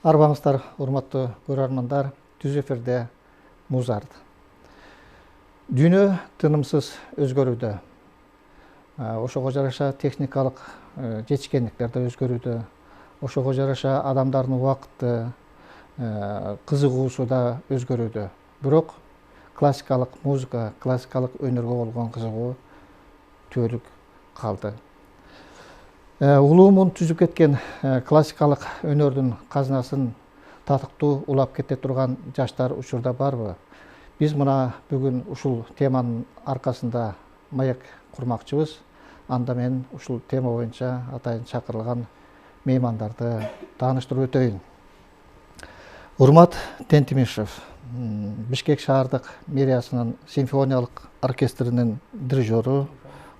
Арбаңыздар, урматтуу көрөрмандар, түз эфирде Музарт. Дүйнө тынымсыз өзгөрүүдө. Ошого жараша техникалык жетишкендиктер да өзгөрүүдө. Ошого жараша адамдардын убакыты, кызыгуусу да өзгөрүүдө. Бирок классикалык музыка, классикалык өнөргө болгон кызыгуу түбөлүк калды. Улуумун түзүп кеткен классикалык өнөрдүн казынасын татыктуу улап кете турган жаштар учурда барбы? Биз мына бүгүн ушул теманын аркасында маек курмакчыбыз. Анда мен ушул тема боюнча атайын чакырылган меймандарды тааныштырып өтөйүн. Урмат Тентимишев, Бишкек шаардык мэриясынын симфониялык оркестринин дирижеру.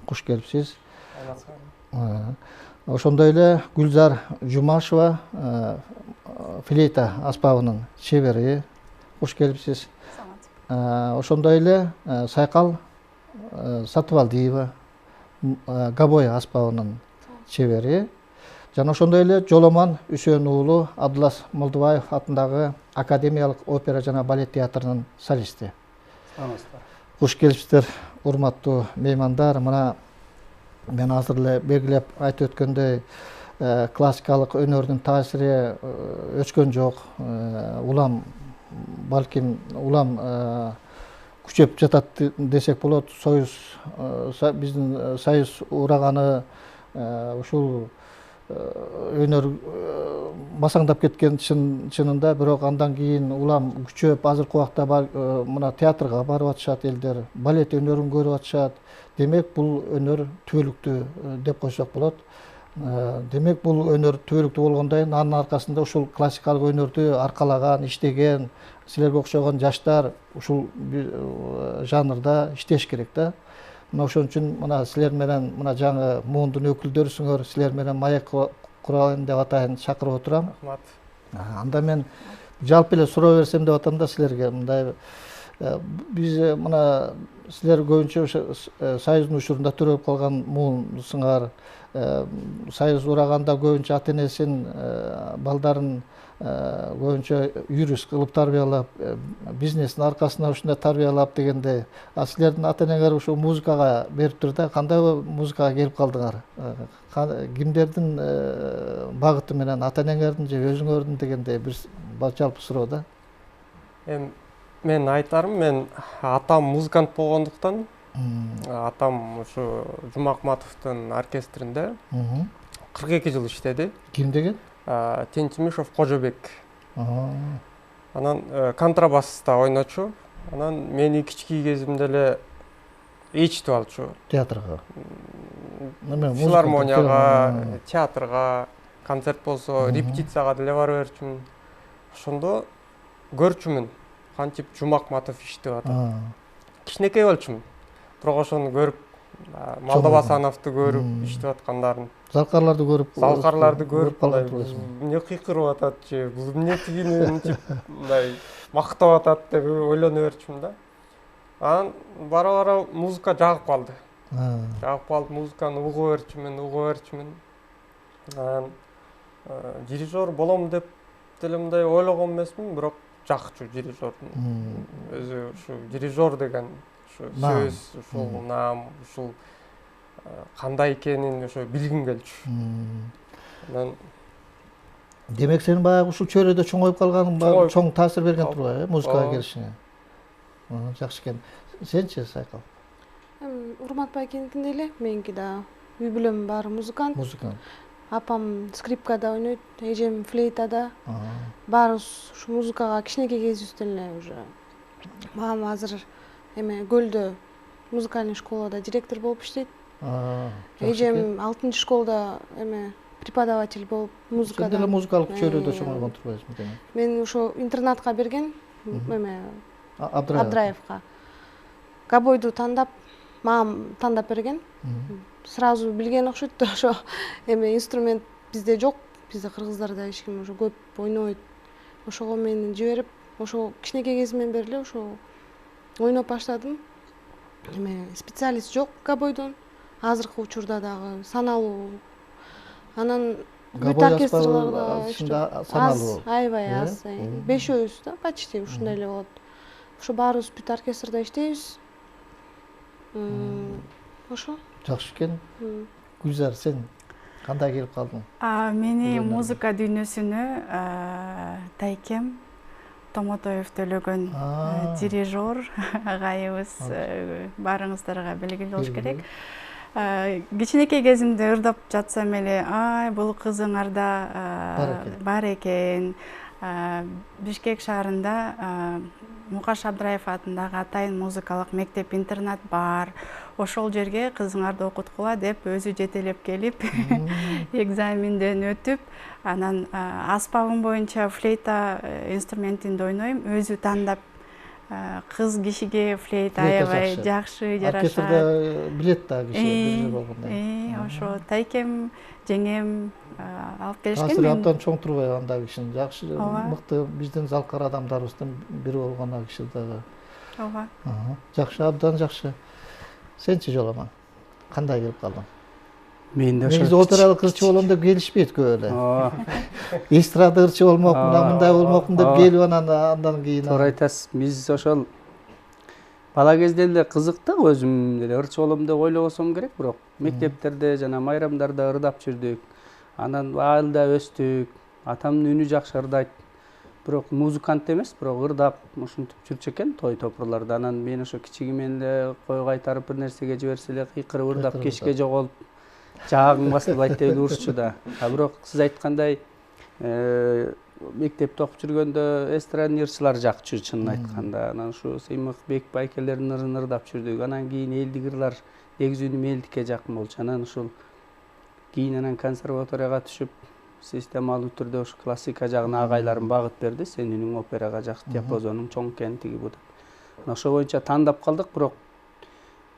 Куш келипсиз. Ошондой эле Гүлзар Жумашева, флейта аспабынын чебери. Куш келипсиз. Ошондой эле Сайкал Сатыбалдиева, гобой аспабынын чебери. Жана ошондой эле Жоломан Үсөн уулу Абдылас Молдубаев атындагы Академиялык опера жана балет театрынын солисти. Куш келипсиздер, урматтуу меймандар. Мына мен азыр эле белгилеп айтып өткөндөй, классикалык өнөрдүн таасири өчкөн жок. Улам балким күчөп жатат десек болот. Биздин союз ураганы ушул өнөр масаңдап кеткен чынында, бирок андан кийин улам күчөп азыркы убакта мына театрга барып атышат элдер, балет өнөрүн көрүп атышат. Демек бул өнөр түбөлүктүү деп койсок болот. Демек бул өнөр түбөлүктүү болгондон кийин анын аркасында ушул классикалык өнөрдү аркалаган, иштеген силерге окшогон жаштар ушул жанрда иштеш керек да. Мына ошон үчүн мына силер менен мына жаңы муундун өкүлдөрүсүңөр, силер менен маек курайын деп атайын чакырып отурам. Рахмат. Анда мен жалпы эле суроо берсем деп атам да силерге. Мындай биз мына силер көбүнчө союздун учурунда төрөлүп калган муунсуңар. Союз ураганда көбүнчө ата энесин балдарын көбүнчө юрист кылып тарбиялап, бизнестин аркасында ушундай тарбиялап дегендей. А силердин ата энеңер ушул музыкага бериптир да, кандай музыкага келип калдыңар? Кимдердин багыты менен, ата энеңердин же өзүңөрдүн дегендей бир жалпы суроо да. Мен айтарым, мен атам музыкант болгондуктан, атам ушу Жумакматовдун оркестринде 42 жыл иштеди. Ким деген? Тентимишев Кожобек. Анан контрабаста ойночу. Анан мени кички кезимде эле ичтип алчу. Театрга. Филармонияга, театрга, концерт болсо, репетицияга деле бара берчүмүн. Ошондо көрчүмүн кантип Жумакматов иштеп атат. Кичинекей болчумун. Бирок ошону көрүп, Малдабасановду көрүп иштеп аткандарын, Залкарларды көрүп, эмне кыйкырып атат же, бул эмне тигини мынтип мындай мактап атат деп ойлоно берчүмүн да. Анан бара-бара музыка жагып калды. Музыканы угуп берчүмүн. Анан дирижер болом деп деле мындай ойлогон эмесмин, бирок жакчу дирижердун өзү. Ушу дирижер деген ушу сөз, ушул наам, ушул кандай экенин ошо билгим келчү. Анан демек сен баягы ушул чөйрөдө чоңоюп калганың чоң таасир берген турбайбы музыкага келишиңе? Жакшы экен. Сенчи, Сайкал? Урмат байкеникиндей эле, меники да үй бүлөм баары музыкант. Апам скрипкада ойнойт, эжем флейтада. Баарыбыз ушу музыкага кичинекей кезибизден эле уже. Мамам азыр Көлдө музыкальный школада директор болуп иштейт. Эжем 6-школда школда преподаватель болуп музыкада. Сен деле музыкалык чөйрөдө чоңойгон турбайсың демек. Мен ошо интернатка берген, Абдраевка. Гобойду тандап, мамам тандап берген. Сразу билген окшойт да, ошо инструмент бизде жок, бизде кыргыздарда эч ким ошо көп ойнойт. Ошого мени жиберип, ошо кичинекей кезимден бери эле ошо ойноп баштадым. Специалист жок гобойдон, азыркы учурда дагы саналуу. Анан бүт оркестрларда ичинде саналуу. аябай аз. Бешөөбүз да почти ушундай эле болот. Ошо баарыбыз бүт оркестрде иштейбиз. Ошо. Жакшы экен. Гүлзар, сен кандай келип калдың? Мени музыка дүйнөсүнө тайкем Томотоев төлөгөн дирижер агайыбыз баарыңыздарга белгилүү болуш керек. Кичинекей кезимде ырдап жатсам эле, бул кызыңарда бар экен. Бишкек шаарында Мукаш Абдраев атындагы Атайын музыкалык мектеп-интернат бар. Ошол жерге кызыңарды окуткула деп өзү жетелеп келип, экзаменден өтүп, анан аспабым боюнча флейта инструментинде ойнойм, өзү тандап кыз кишиге флейта аябай жакшы жарашат. Оркестрде билет да киши дирижер болгондой. Ошо тайкем жеңем алып келишкен. Таасири абдан чоң турбайбы анда кишинин? Жакшы, мыкты биздин залкар адамдарыбыздын бири болгон ал киши дагы. Ооба. Жакшы, абдан жакшы. Сенчи Жоламан, кандай келип калдың? Мен де ошо негизи опералык ырчы болом деп келишпейт көп эле. Эстрада ырчы болмокмун, мындай болмокмун деп келип андан кийин. Туура айтасыз. Биз ошол бала кезде эле кызык да, өзүм деле ырчы болом деп ойлобосом керек, бирок мектептерде жана майрамдарда ырдап жүрдүк. Анан айылда өстүк. Атамдын үнү жакшы ырдайт. Бирок музыкант эмес, бирок ырдап ушинтип жүрчү экен той топурларда. Анан мен ошо кичигимен эле кой кайтарып бир нерсеге жиберсе эле кыйкырып ырдап кечке жоголуп жаагың басылбайт деп урушчу да. Бирок сиз айткандай мектепте окуп жүргөндө эстрадный ырчылар жакчу, чынын айтканда. Анан ушу Сыймык Бек байкелердин ырын ырдап жүрдүк. Анан кийин элдик ырлар негизи үнүм элдикке жакын болчу. Анан ушул кийин анан консерваторияга түшүп, системалуу түрдө ушу классика жагына агайларым багыт берди. Сен үнүң операга жакшы, диапазонуң чоң экен, тиги бу деп. Ошо боюнча тандап калдык, бирок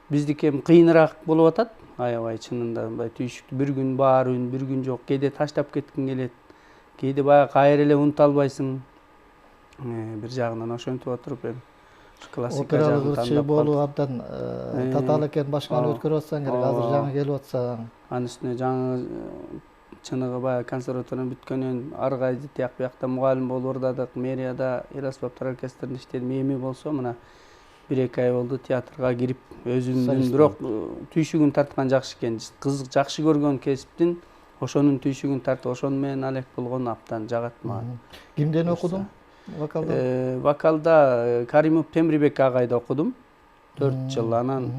биздики эми кыйыныраак болуп атат. Аябай чынында мындай түйшүктүү бир күн бар үн, бир күн жок. Кээде таштап кеткиң келет. Кээде баягы кайра эле унута албайсың. Бир жагынан ошентип отуруп эми классика жагын тандап ырчы болуп абдан татаал экен. Башканы өткөрүп атсаң керек, азыр жаңы келип атсаң. Анын үстүнө жаңы чыныгы баягы консерваторияны бүткөндөн ары кайсы тияк биякта мугалим болуп ырдадык. Мэрияда аспаптар оркестринде иштедим. Эми болсо мына 1-2 ай болду театрга кирип, өзүмдүн бирок түйшүгүн тарткан жакшы экен. Кызык жакшы көргөн кесиптин ошонун түйшүгүн тартып, ошону менен алек болгон абдан жагат мага. Кимден окудуң вокалда? Вокалда Каримов Темирбек агайда окудум 4 жыл. Анан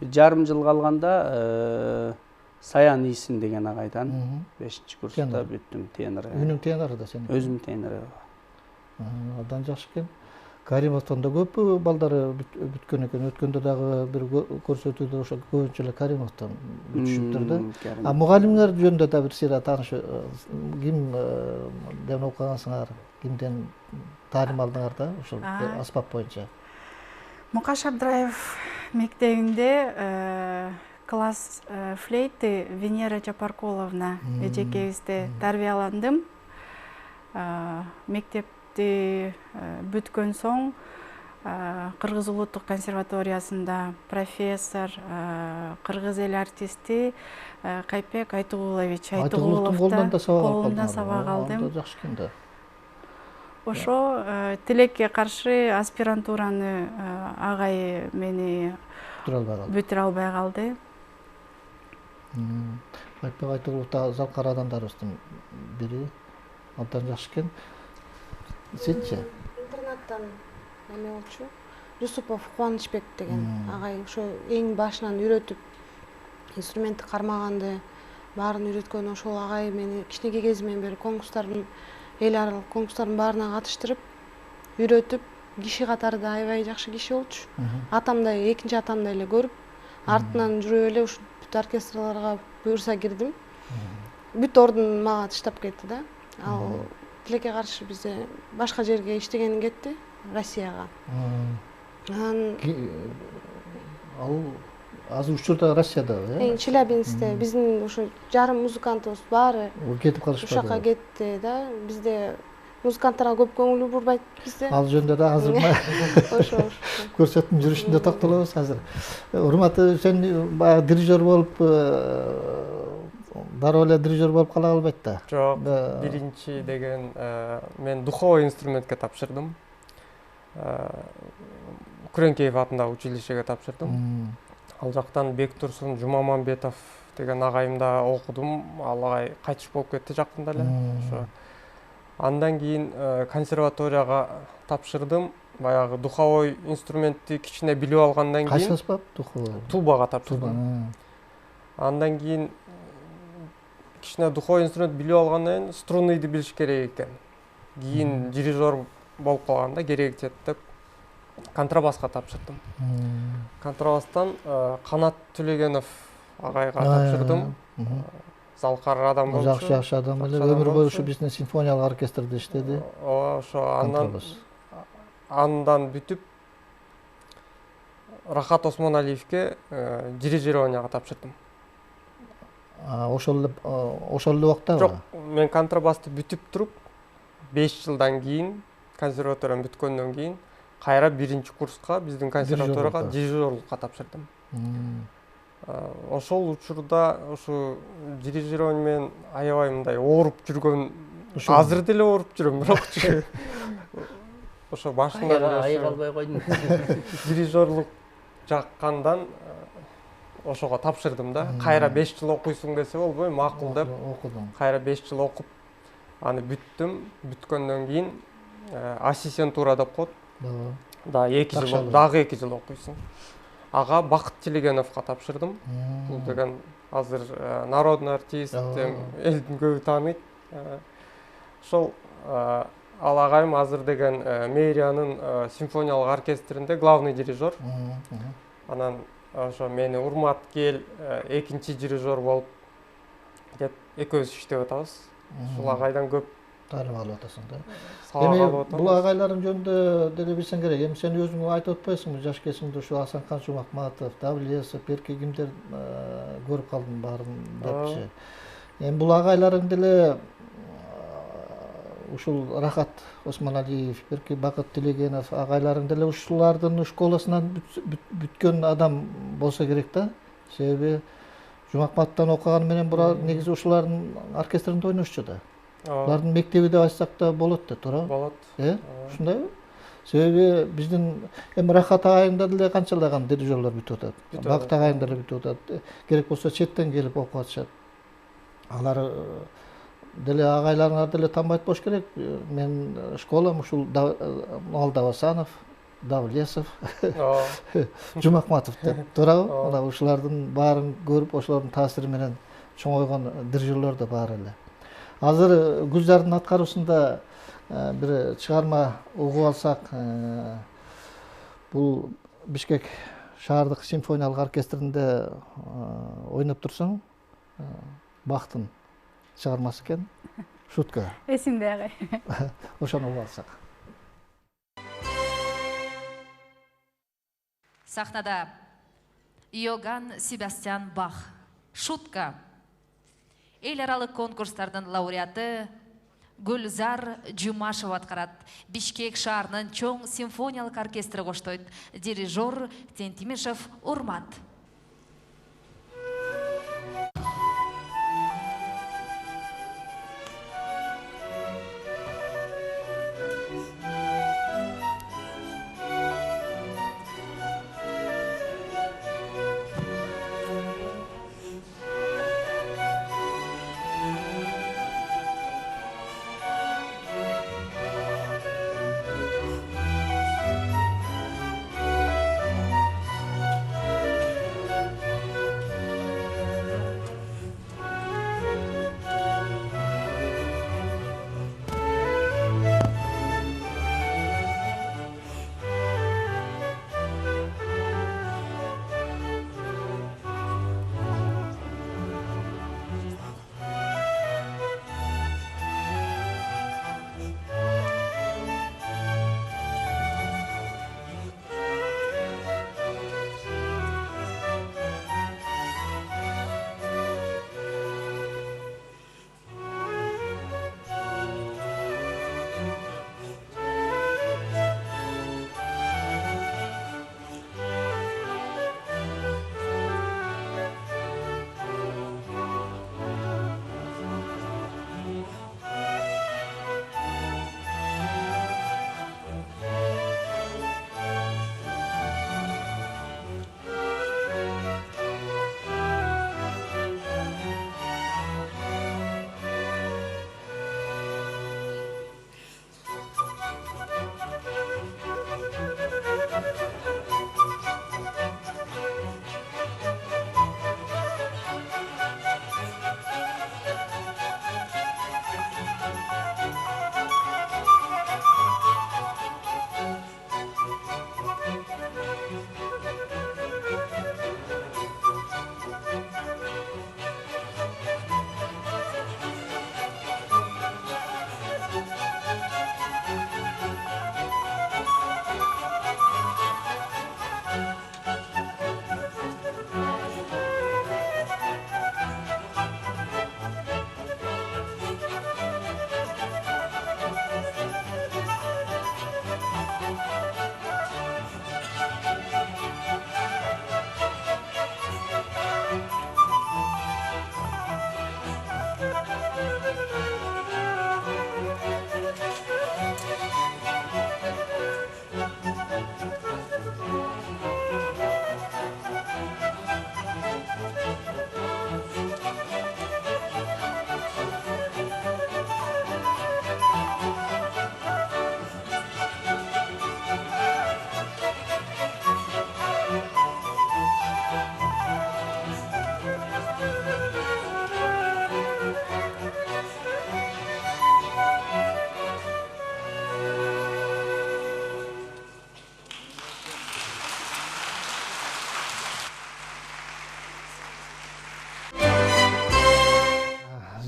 1,5 жыл калганда Саян Исин деген агайдан 5-курста бүттүм, тенор. Үнүң тенору да сен? Өзүм тенор. Абдан жакшы экен. Каримовдон да көп балдары бүткөн экен. Өткөндө дагы бир көрсөтүүдө ошо көбүнчө эле Каримовдон бүтүшүптүр да. Мугалимдер жөнүндө да бир сыйра тааныш, кимден окугансыңар, кимден таалим алдыңар да ошол аспап боюнча? Мукаш Абдраев мектебинде класс флейты Венера Чапаркуловна эжекебизде тарбияландым. Мектепти бүткөн соң Кыргыз улуттук консерваториясында профессор, кыргыз эл артисти Кайпек Айтугулович Айтугуловдун колунда сабак алдым. Жакшы экен да. Ошо тилекке каршы аспирантураны агай мени бүтүрө албай калды. Кайпек Айтугулов да залкар адамдарыбыздын бири. Абдан жакшы экен. Сенчи? Интернаттан эме болчу. Юсупов Кубанычбек деген агай ошо эң башынан үйрөтүп, инструментти кармаганды баарын үйрөткөн ошол агай мени кичинекей кезимден бери конкурстардын, эл аралык конкурстардын баарына катыштырып, үйрөтүп, киши катарда аябай жакшы киши болчу. Атамдай, экинчи атамдай эле көрүп, артынан жүрүп эле ушу бүт оркестрларга буюрса кирдим. Бүт ордун мага таштап кетти да. Ал тилекке каршы бизде башка жерге иштегени кетти, Россияга. Ал азыр учурда Россиядабы, э? Челябинскте биздин ушу жарым музыкантыбыз баары кетип калышпады. Ушакка кетти да. Бизде музыканттарга көп көңүл бурбайт бизде. Ал жөнүндө да азыр ошо көрсөтүм жүрүшүндө токтолобуз азыр. Урматтуу, сен баягы дирижер болуп дароо эле дирижер болуп кала албайт да. Жок, биринчи деген мен духовой инструментке тапшырдым. Күреңкеев атындагы училищеге тапшырдым. Ал жактан Бектурсун Жумаманбетов деген агайымда окудум. Ал агай кайтыш болуп кетти жакында эле. Ошо. Андан кийин консерваторияга тапшырдым. Баягы духовой инструментти кичине билип алгандан кийин. Кайсы аспап духовой? Тубага тапшырдым. Андан кийин кичине духовой инструмент билип алгандан кийин струнныйды билиш керек экен. Кийин дирижер болуп калганда керек жетти деп контрабаска тапшырдым. Контрабастан Канат Төлегенов агайга тапшырдым. Залкар адам болчу. Жакшы адам эле өмүр бою ушу биздин симфониялык оркестрде иштеди. Ошо андан бүтүп Рахат Осмоналиевке дирижированияга тапшырдым. Ошол эле убакта? Жок, мен контрабасты бүтүп туруп 5 жылдан кийин консерваторияны бүткөндөн кийин кайра биринчи курска биздин консерваторияга дирижерлукка тапшырдым. Ошол учурда ушу дирижирование менен аябай мындай ооруп жүргөн, азыр деле ооруп жүрөм, бирок ошо башында айыга албай койдум. Дирижерлук жаккандан ошого тапшырдым да. Кайра 5 жыл окуйсуң десе болбой, макул деп окудум. Кайра 5 жыл окуп, аны бүттүм. Бүткөндөн кийин ассистентура деп коет. Дагы 2 жыл, дагы 2 жыл окуйсуң. Ага Бакыт Телегеновго тапшырдым. Бул деген азыр народный артист, элдин көбү тааныйт. Ошол ал агайым азыр деген мэриянын симфониялык оркестринде главный дирижер. Анан ошо мени Урмат кел экинчи дирижер болуп деп экөөбүз иштеп атабыз. Ушул агайдан көп таалим алып атасың да. Эми бул агайларың жөнүндө деле билсең керек. Эми сен өзүң айтып атпайсыңбы жаш кезиңде ушу Асанкан Жумакматов, Давлесов, Берке кимдер көрүп калдым баарын депчи. Эми бул агайларың деле ушул Рахат Осмоналиев, Берке Бакыт Телегенов агайларың деле ушулардын школасынан бүткөн адам болсо керек да. Себеби Жумакматовдон окуганы менен булар негизи ушулардын оркестринде ойношчу да. Булардын мектеби деп айтсак да болот да, туура? Болот. Ушундайбы? Себеби биздин эми Рахат агайында деле канчалаган дирижерлор бүтүп атат. Бакыт агайында деле бүтүп атат. Керек болсо четтен келип окуп атышат. Алар деле агайларыңар деле танбайт болуш керек. Мен школам ушул Алдабасанов, Давлесов, Жумакматов деп, туурабы? Мына ушулардын баарын көрүп, ошолордун таасири менен чоңойгон дирижерлор да бар эле. Азыр Гүлзардын аткаруусунда бир чыгарма угуп алсак, бул Бишкек шаардык симфониялык оркестринде ойноп турсуң, Бактын чыгармасы экен. Шутка. Эсимде агай. Ошону угуп алсак. Сахнада Иоганн Себастьян Бах. Шутка. Эл аралык конкурстардын лауреаты Гүлзар Жумашева аткарат. Бишкек шаарынын чоң симфониялык оркестри коштойт. Дирижер Тентимишев Урмат.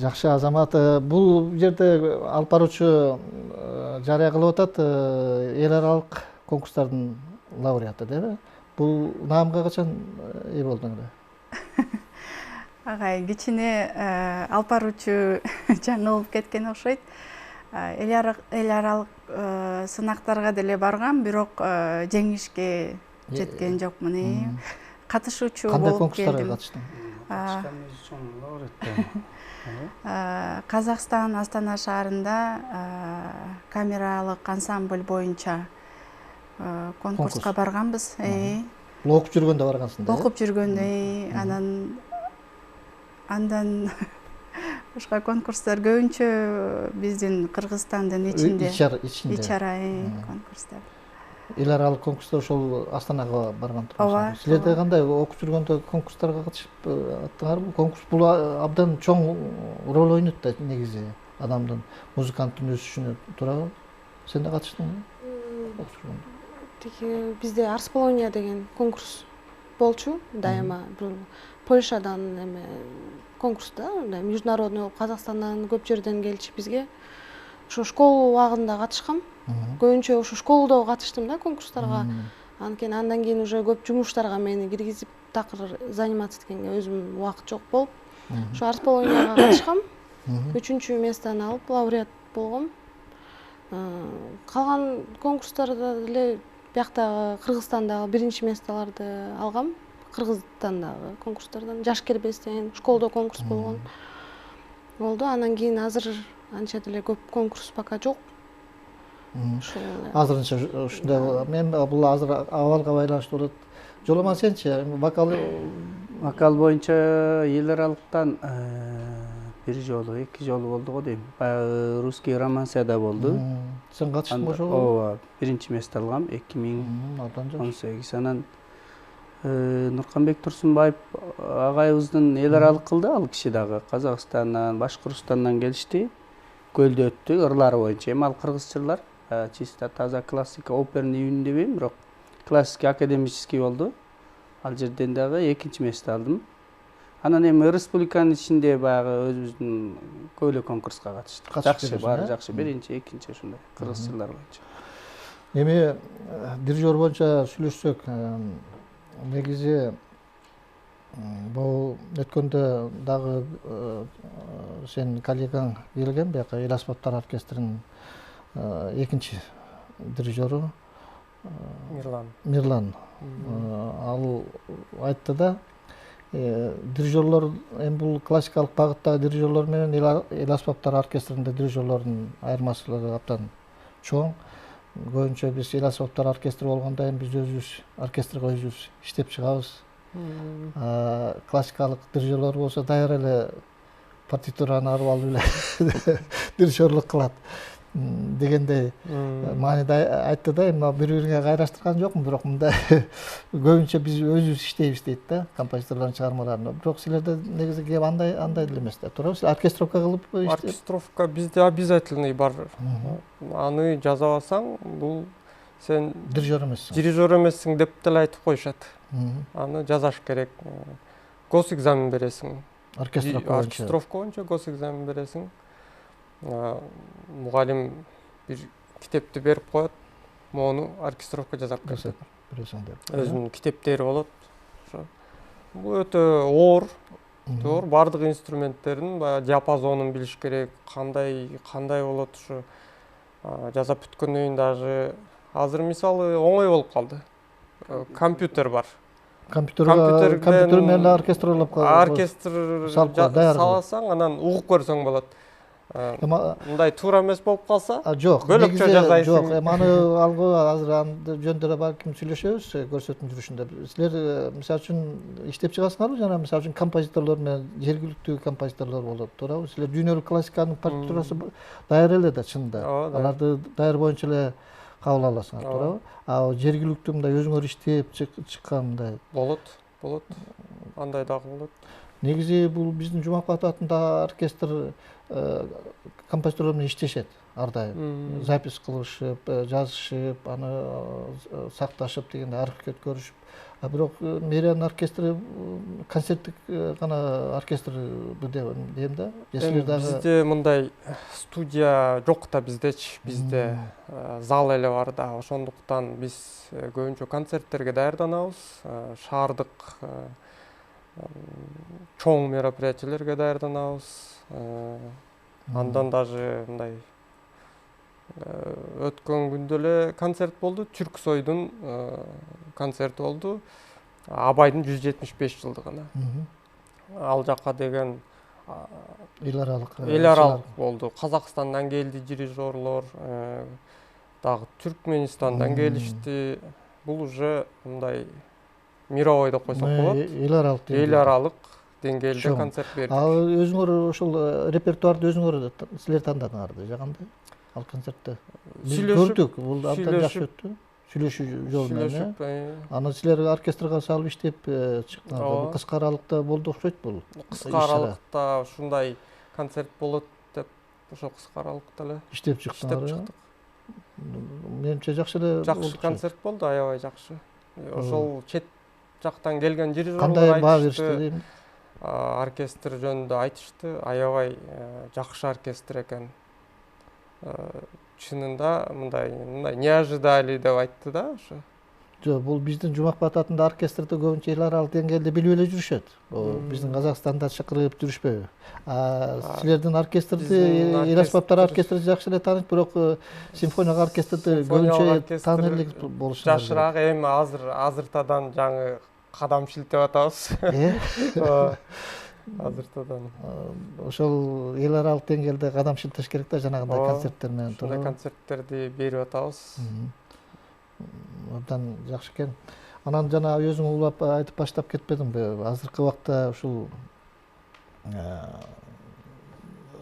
Жакшы Азамат, бул жерде алып баруучу жарыя кылып атат эл аралык конкурстардын лауреаты, дейби? Бул наамга качан ээ болдуңар? Агай кичине алып баруучу жаңылып кеткен окшойт. Эл аралык сынактарга деле баргам, бирок жеңишке жеткен жокмун. Катышуучу болуп келдим. Кандай конкурстарга катыштың? Казакстан Астана шаарында камералык ансамбль боюнча конкурска барганбыз. Окуп жүргөндө баргансың да? Окуп жүргөндө, андан башка конкурстар көбүнчө биздин Кыргызстандын ичинде. Ичара конкурстар. Эл аралык конкурстар ошол Астанага барган турган. Ооба. Силерде кандай окуп жүргөндө конкурстарга катышып аттыңарбы? Конкурс бул абдан чоң роль ойнойт да негизи адамдын, музыканттын өсүшүнө, туурабы? Сен да катыштыңбы? Окуп жүргөндө. Тиги бизде Арс Полония деген конкурс болчу, дайыма бул Польшадан эме конкурста, международный болуп Казакстандан көп жерден келчү бизге. Ошо школа убагында катышкам. Көбүнчө ошо школдо катыштым да конкурстарга. Андан кийин уже көп жумуштарга мени киргизип такыр заниматься эткенге өзүм убакыт жок болуп, ошо Арс Полонияга катышкам. 3-чү местаны алып лауреат болгом. Калган конкурстарда деле бияктагы Кыргызстандагы 1-чи месталарды алгам. Кыргызстандагы конкурстардан жаш кербестен школдо конкурс болгон. Болду. Андан кийин азыр анча деле көп конкурс пока жок. Азырынча ушундай. Мен бул азыр абалга байланыштуу болот. Жоламан, сенчи вокал боюнча эл аралыктан бир жолу, 2 жолу болду го дейм. Баягы русский романсияда болду. Сен катыштыңбы ошого? Ооба, 1-чи месте алгам 2018. Анан Нурканбек Турсунбаев агайыбыздын эл аралык кылды, ал киши дагы Казакстандан, Башкыртстандан келишти. Көлдө өттү, ырлары боюнча. Эми ал кыргыз жырлар, чисто таза классика, оперный үйүн дебейм, бирок классический академический болду. Ал жерден дагы 2-чи месте алдым. Анан эми республиканын ичинде баягы өзүбүздүн көп эле конкурска катыштык. Жакшы, баары жакшы. 1-чи, 2-чи ушундай кыргыз жырлар боюнча. Эми дирижер боюнча сүйлөшсөк, негизи бул өткөндө дагы сен коллегаң келген, бияка эл аспаптар оркестринин 2-чи дирижеру Мирлан. Ал айтты да, дирижерлор, эми бул классикалык багыттагы дирижерлор менен эл аспаптар оркестринде дирижерлордун айырмачылыгы абдан чоң. Көбүнчө биз эл аспаптар оркестри болгондо эми биз өзүбүз оркестрге өзүбүз иштеп чыгабыз. Классикалык дирижерлор болсо даяр эле партитураны алып эле дирижерлук кылат дегендей мааниде айтты да. Эми бири-бирине кайраштырган жокмун, бирок мындай көбүнчө биз өзүбүз иштейбиз дейт да, композиторлордун чыгармаларын. Бирок силерде негизи кеп андай эле эмес да, туурабы? Силер оркестровка кылып иштеп? Оркестровка бизде обязательный бар. Аны жазабасаң, бул сен дирижер эмессиң деп деле айтып коюшат. Аны жазаш керек. Госэкзамен бересиң. Оркестровка боюнча госэкзамен бересиң. Мугалим бир китепти берип коет, мону оркестровка жазап берсең деп. Өзүнүн китептери болот. Бул өтө оор. Бардык инструменттердин баягы диапазонун билиш керек, кандай болот ушу. Жазап бүткөндөн кийин даже азыр мисалы оңой болуп калды. Компьютер бар. Компьютер менен оркестрлап саласаң, анан угуп көрсөң болот. Мындай туура эмес болуп калса, жок, бөлөкчө жазайсың. Жок, аны алгы азыр аны жөндөндө балким сүйлөшөбүз көрсөтүү жүрүшүндө. Силер мисалы үчүн иштеп чыгасыңарбы, жана мисалы үчүн композиторлор менен жергиликтүү композиторлор болот, туурабы? Силер дүйнөлүк классиканын партитурасы даяр эле да чынында. Аларды даяр боюнча эле кабыл аласыңар, туурабы? Жергиликтүү мындай өзүңөр иштеп чыккан мындай болот. Андай дагы болот. Негизи бул биздин Жумаков атындагы оркестр композиторлор менен иштешет ар дайым. Запись кылышып, жазышып, аны сакташып дегенде архивге өткөрүшүп. А бирок мэриянын оркестри концерттик гана оркестрбы дейм да. Же дагы бизде мындай студия жок да биздечи. Бизде зал эле бар да. Ошондуктан биз көбүнчө концерттерге даярданабыз. Шаардык чоң мероприятиелерге даярданабыз. Андан даже мындай өткөн күндө эле концерт болду. Түрксойдун концерти болду. Абайдын 175 жылдыгына. Ал жака деген эл аралык болду. Казакстандан келди дирижерлор, дагы Түркменистандан келишти. Бул уже мындай мировой деп койсок болот. Эл аралык деңгээлде концерт бердик. Ал өзүңөр ошол репертуарды өзүңөр силер тандадыңарбы, жаганда? Ал концертте көрдүк, бул абдан жакшы өттү. Сүйлөшүү жолу менен. Аны силер оркестрга салып иштеп чыктыңар. Кыска аралыкта болду окшойт бул. Кыска аралыкта ушундай концерт болот деп ошо кыска аралыкта эле иштеп чыктыңар. Менимче жакшы эле жакшы концерт болду, аябай жакшы. Ошол чет жактан келген дирижерлор кандай баа беришти дейм. Оркестр жөнүндө айтышты, аябай жакшы оркестр экен. Чынында мындай не ожидали деп айтты да ошо. Жок, бул биздин Жумакбат атында оркестрде көбүнчө эл аралык деңгээлде билип эле жүрүшөт. Биздин Казакстанда чакырып жүрүшпөйбү. Силердин оркестрди эл аспаптар оркестри жакшы эле тааныйт, бирок симфониялык оркестрди көбүнчө таанылык болушу керек. Жашыраак эми азыртадан жаңы кадам шилтеп атабыз. Азыртадан. Ошол эл аралык деңгээлде кадам шилтеш керек да, жанагындай концерттер менен. Ушундай концерттерди берип атабыз. Абдан жакшы экен. Анан жана өзүң улап айтып баштап кетпедиңби? Азыркы убакта ушул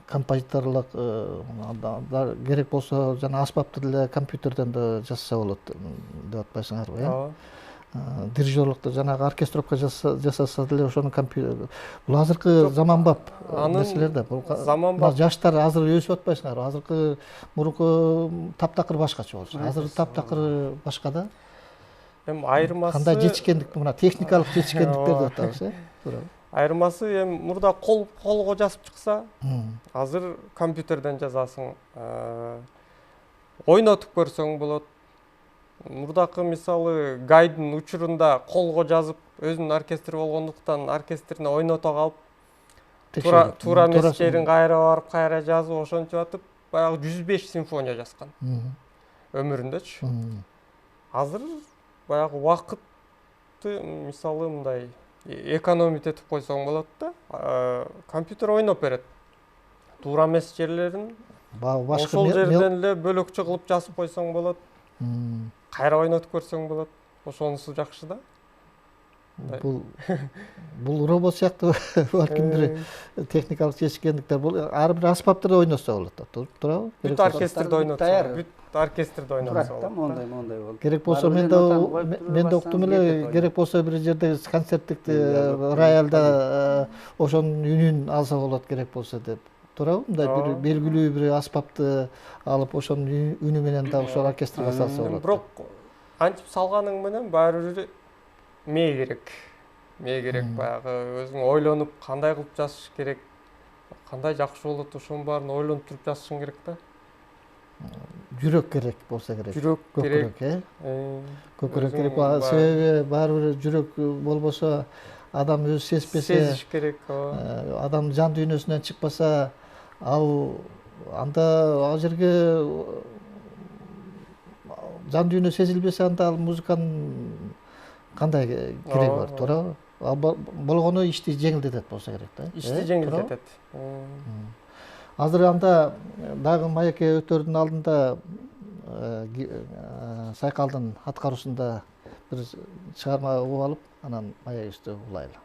композиторлук керек болсо жана аспапты деле компьютерден да жасаса болот деп атпайсыңарбы, э? Дирижерлукту жанагы оркестровка жасаса деле ошону бул азыркы заманбап нерселер да. Бул заманбап жаштар азыр өсүп атпайсыңарбы? Азыркы мурунку таптакыр башкача болчу. Азыр таптакыр башка да. Эми айырмасы кандай жетишкендик, мына техникалык жетишкендиктер деп атабыз, э? Айырмасы эми мурда колго жазып чыкса, азыр компьютерден жазасың. Ойнотуп көрсөң болот. Мурдакы мисалы гайдын учурунда колго жазып, өзүнүн оркестри болгондуктан оркестрине ойното калып, туура эмес жерин кайра барып, кайра жазып, ошентип атып, баягы 105 симфония жазган. Өмүрүндөчү. Азыр баягы убакытты мисалы мындай экономить этип койсоң болот да. Компьютер ойноп берет. Туура эмес жерлерин ошол жерден эле бөлөкчө кылып жазып койсоң болот. Кайра ойнотуп көрсөң болот. Ошонусу жакшы да. Бул робот сыяктуу балкимдир техникалык жетишкендиктер. Бул ар бир аспапты ойносо болот да, туурабы? Бүт оркестрди ойнотсо, бүт оркестрди ойносо болот. Мондай болот. Керек болсо мен да уктум эле, керек болсо бир жерде концерттик роялда ошонун үнүн алса болот керек болсо деп. Туурабы? Мындай бир белгилүү бир аспапты алып ошонун үнү менен да ошол оркестрге салса болот. Бирок антип салганың менен баары бир мээ керек. Мээ керек баягы өзүң ойлонуп кандай кылып жазыш керек, кандай жакшы болот, ошонун баарын ойлонуп туруп жазышың керек да. Жүрөк керек болсо керек. Жүрөк керек, көкүрөк керек. Себеби баары бир жүрөк болбосо адам өзү сезбесе, керек. Адам жан дүйнөсүнөн чыкпаса, анда ал жерге жан дүйнө сезилбесе, анда ал музыканын кандай кереги бар, туурабы? Болгону ишти жеңилдетет болсо керек да. Ишти жеңилдетет. Азыр анда дагы Маекке өтөрдүн алдында Сайкалдын аткаруусунда бир чыгарма угуп алып, анан маегибизди улайлы.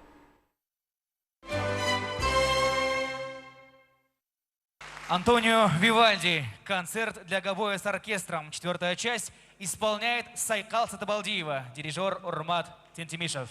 Антонио Вивальди. Концерт для гобоя с оркестром. 4-я часть исполняет Сайкал Сатыбалдиева, дирижер Урмат Тентимишев.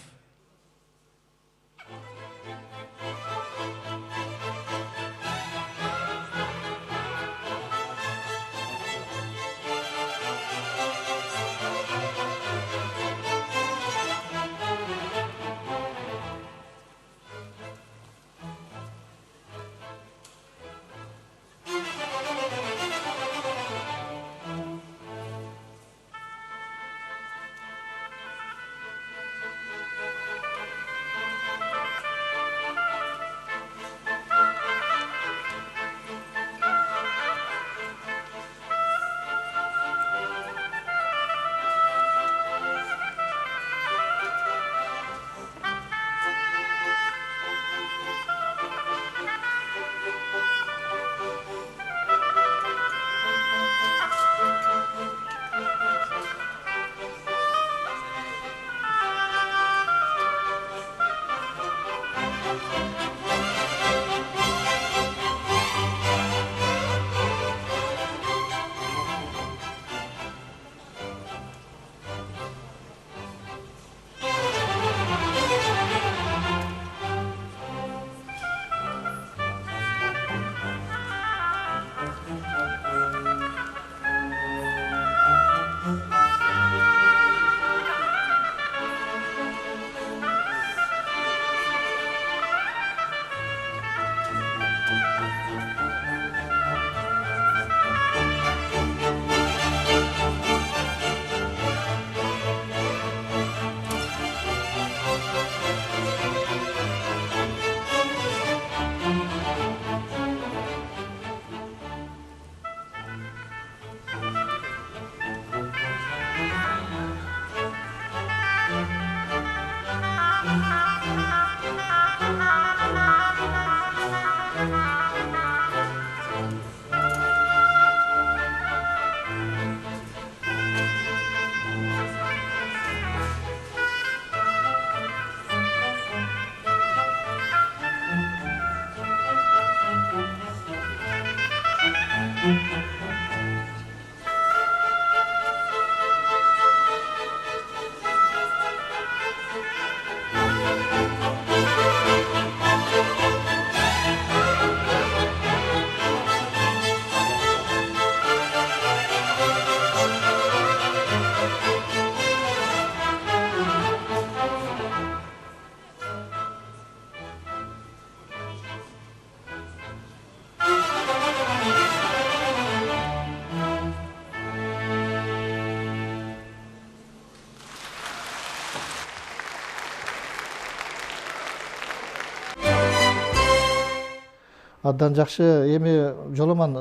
Абдан жакшы. Эми Жоломан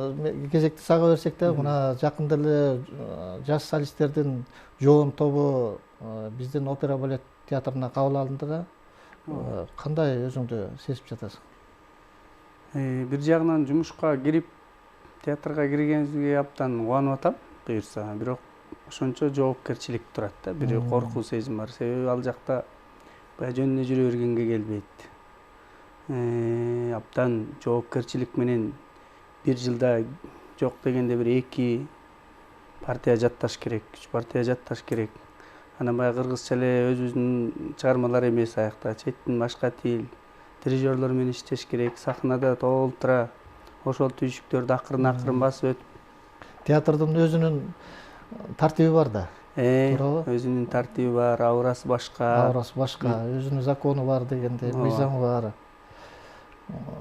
кезекти сага берсек да, мына жакында эле жаш солисттердин жоон тобу биздин опера балет театрына кабыл алынды да. Кандай өзүңдү сезип жатасың? Бир жагынан жумушка кирип, театрга киргенибизге абдан кубанып атам, буюрса. Бирок ошончо жоопкерчилик турат да, бир коркуу сезим бар. Себеби ал жакта баягы жөнүнө жүрө бергенге келбейт. Абдан жоопкерчилик менен бир жылда жок дегенде бир 2 партия жатташ керек, 3 партия жатташ керек. Анан баягы кыргызча эле өзүбүздүн чыгармалар эмес аякта, четтин башка тил, дирижерлор менен иштеш керек, сахнада толтура ошол түйшүктөрдү акырын басып өтүп. Театрдын өзүнүн тартиби бар да. Туурабы? Өзүнүн тартиби бар, аурасы башка. Өзүнүн закону бар дегенде, мыйзамы бар.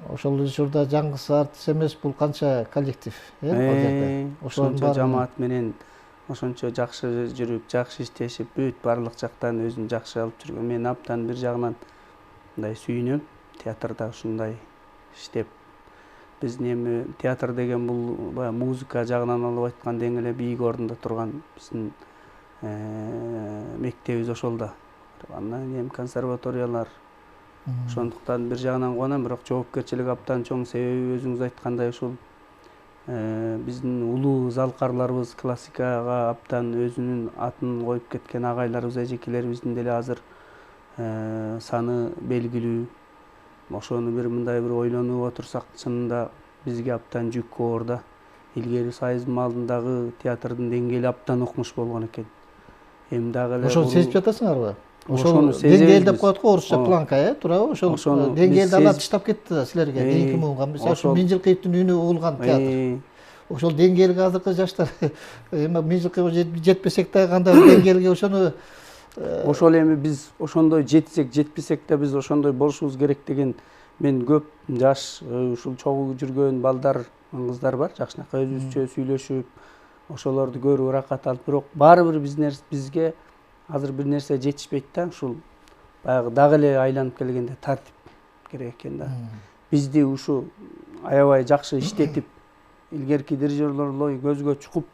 Ошол учурда жаңгыс артист эмес, бул канча коллектив, ошончо жамаат менен ошончо жакшы жүрүп, жакшы иштешип, бүт барлык жактан өзүн жакшы алып жүргөн. Мен абдан бир жагынан мындай сүйүнөм, театрда ушундай иштеп. Биздин эми театр деген бул баягы музыка жагынан алып айтканда эң эле бийик ордунда турган биздин мектебибиз ошол да. Андан кийин консерваториялар. Ошондуктан бир жагынан кубанам, бирок жоопкерчилик абдан чоң. Себеби өзүңүз айткандай ушул биздин улуу залкарларыбыз классикага абдан өзүнүн атын коюп кеткен агайларыбыз, эжекелерибиздин деле азыр саны белгилүү. Ошону бир мындай бир ойлонуп отурсак, чынында бизге абдан жүк оор да. Илгери сайыздын алдындагы театрдын деңгээли абдан укмуш болгон экен. Эми дагы эле ошону сезип жатасыңарбы? Ошол деңгээл деп коет го, орусча планка, туурабы? Ошол деңгээлди алар тыштап кетти да силерге, кийинки муунга. Мисалы үчүн Миңжилкыевдин үнү угулган театр. Ошол деңгээлге азыркы жаштар эми Миңжилкыевге жетпесек да кандай деңгээлге ошону ошол эми биз ошондой жетсек, жетпесек да биз ошондой болушубуз керек деген мен көп жаш ушул чогуу жүргөн балдар, кыздар бар, жакшынакай өзүбүзчө сүйлөшүп, ошолорду көрүп ыракат алып, бирок баары бир бизге азыр бир нерсе жетишпейт да. Ушул баягы дагы эле айланып келгенде тартип керек экен да. Бизди ушу аябай жакшы иштетип, илгерки дирижерлордой көзгө чукуп,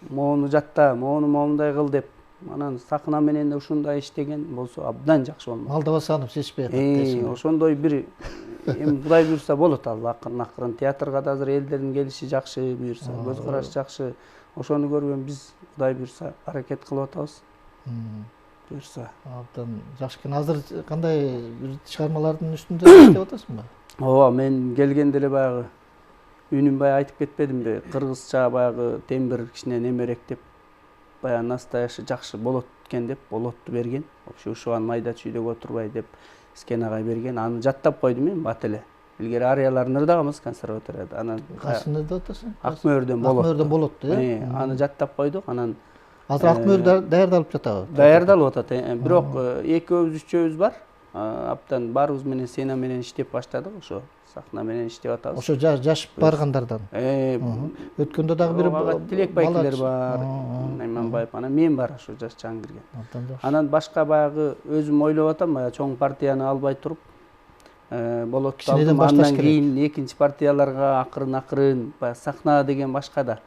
моуну жатта, моуну моундай кыл деп, анан сахна менен ушундай иштеген болсо абдан жакшы болмок. Малдабасанып сезишпей атат. Ошондой бир эми Кудай буйрса болот ал акырын. Театрга да азыр элдердин келиши жакшы, буйрса көз караш жакшы. Ошону көргөн биз Кудай буйрса аракет кылып атабыз. буюрса. Абдан жакшы экен. Азыр кандай бир чыгармалардын үстүндө иштеп атасыңбы? Ооба, мен келгенде эле баягы үнүм баягы айтып кетпедимби? Кыргызча баягы тембир кичине немерек деп, баягы настоящий жакшы болот экен деп, болотту берген. Ушуган майда чүйдөк отурбай деп Скенагай берген. Аны жаттап койдум мен бат эле. Илгери арияларын ырдаганбыз консерваторияда. Анан Кайсында атасың? Ак мөөрдөн болот. Ак мөөрдөн болот, Аны жаттап койдук. Анан азыр ак мөөр даярдалып жатабы? Даярдалып атат. Бирок экөөбүз, үчөөбүз бар. Аптан баарыбыз менен Сена менен иштеп баштадык. Ошо сахна менен иштеп атабыз. Ошо жашып баргандардан. Өткөндө дагы бир Тилек байкелер бар, Найманбаев, анан мен бар, ошо жаш чаң кирген. Анан башка баягы өзүм ойлоп атам, баягы чоң партияны албай туруп, болотту алдым. Андан кийин экинчи партияларга акырын баягы сахна деген башка да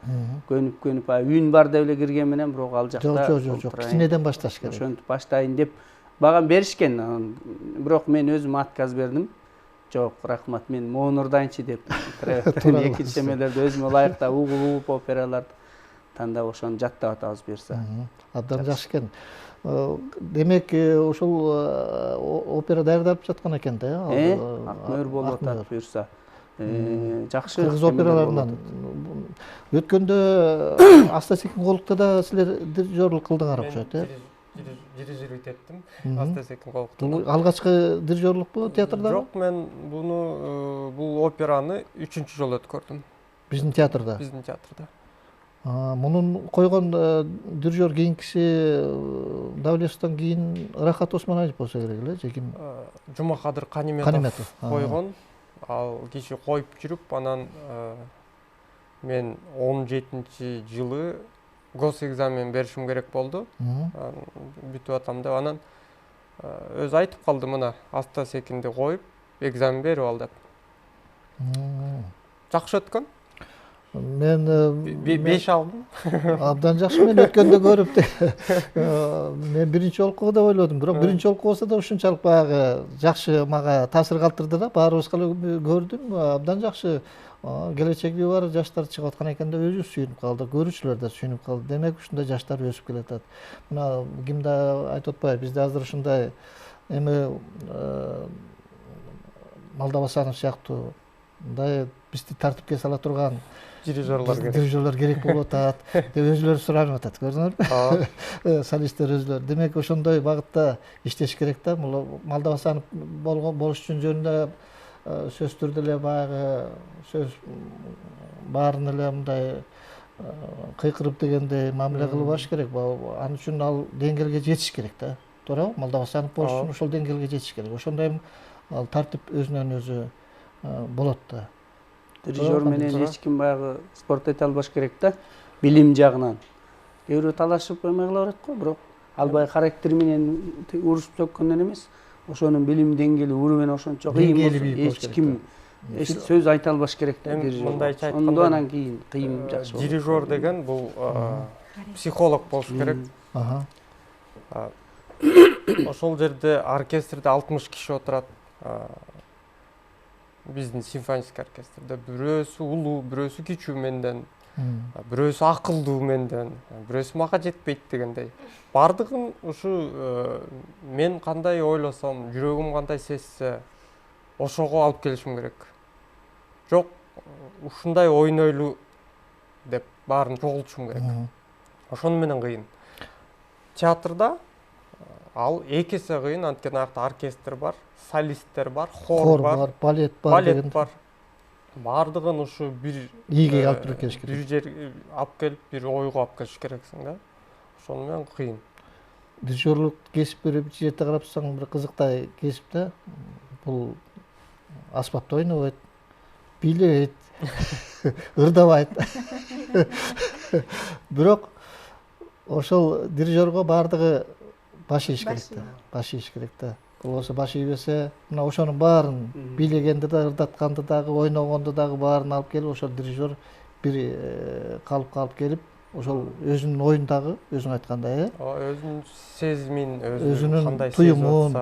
көнүп баягы үн бар деп эле кирген менен, бирок ал жакта жок, кичинеден башташ керек. Ошентип баштайын деп багам беришкен. Бирок мен өзүм отказ бердим. Жок, рахмат, мен моуну ырдайынчы деп. Экинчи эмелерди өзүмө ылайыктап угуп операларды тандап ошону жаттап атабыз буюрса. Абдан жакшы экен. Демек, ошол опера даярдалып жаткан экен да? Ак мөөр болуп атат буюрса. Жакшы кыргыз операларынан. Өткөндө Аста Секин колукта да силер дирижерлук кылдыңар окшойт, Дирижировать эттим. Аста Секин колукта. Алгачкы дирижерлукпу театрда? Жок, мен бул операны 3-чү жолу өткөрдүм. Биздин театрда? Биздин театрда. Мунун койгон дирижер кийинкиси Давлетовдон кийин Рахат Осмонаев болсо керек эле, Жеким. Жумакадыр Каниметов койгон. Ал киши коюп жүрүп, анан мен 17-жылы гос экзамен беришим керек болду. Бүтүп атам деп, анан өзү айтып калды, мына Аста Секинди коюп, экзамен берип ал деп. Жакшы өткөн. Мен 5 алдым. Абдан жакшы, мен өткөндө көрүп мен биринчи жолку деп ойлодум, бирок биринчи жолку болсо да ушунчалык баягы жакшы мага таасир калтырды да, баарыбызга эле көрдүм. Абдан жакшы келечеги бар жаштар чыгып аткан экен деп өзүбүз сүйүнүп калдык, көрүүчүлөр да сүйүнүп калды. Демек ушундай жаштар өсүп келатат. Мына ким да айтып атпайбы, бизде азыр ушундай эми Малдабасанов сыяктуу мындай бизди тартипке сала турган дирижерлер керек болуп атат деп өзүлөрү суранып атат, көрдүңөрбү? Солисттер өзүлөрү. Демек ошондой багытта иштеш керек да. Малдабасанов болуш үчүн жөнүндө сөз түрдө эле баягы сөз баарын эле мындай кыйкырып дегендей мамиле кылбаш керек. Ал үчүн ал деңгээлге жетиш керек да. Туурабы? Малдабасанов болуш үчүн ошол деңгээлге жетиш керек. Ошондой ал тартип өзүнөн өзү болот да. Дирижер менен эч ким баягы спорт эте албаш керек да, билим жагынан. Кээ бирөө талашып эме кыла берет го, бирок ал баягы характер менен урушуп сөккөндөн эмес, ошонун билим деңгээли уровень ошончо кыйын болсо эч ким эч сөз айта албаш керек да дирижер. Мындайча айтканда анан кийин кыйын жакшы. Дирижер деген бул психолог болуш керек. Ошол жерде оркестрде 60 киши отурат. Биздин симфонический оркестрде бирөөсү улуу, бирөөсү кичүү менден, бирөөсү акылдуу менден, бирөөсү мага жетпейт дегендей. Бардыгын ушу мен кандай ойлосом, жүрөгүм кандай сезсе, ошого алып келишим керек. Жок, ушундай ойнойлу деп баарын чогултушум керек. Ошону менен кыйын. Театрда ал эки эсе кыйын, анткени аякта оркестр бар, солисттер бар, хор бар, балет бар. Бардыгын ушу бир ийге алып келиш керек. Бир жерге алып келип, бир ойго алып келиш керексиң да. Ошону менен кыйын. Дирижерлук кесип көрүп жерде карапсаң бир кызыктай кесип да. Бул аспапта ойнобойт, бийлебейт, ырдабайт. Бирок ошол дирижерго бардыгы баш ийиш керек да. Баш ийиш керек да. Болбосо баш ийбесе, мына ошонун баарын бийлегенди да, ырдатканды дагы, ойногонду дагы баарын алып келип, ошол дирижер бир калыпка алып келип, ошол өзүнүн оюндагы, өзүң айткандай, өзүнүн сезимин, өзүнүн кандай туюмун,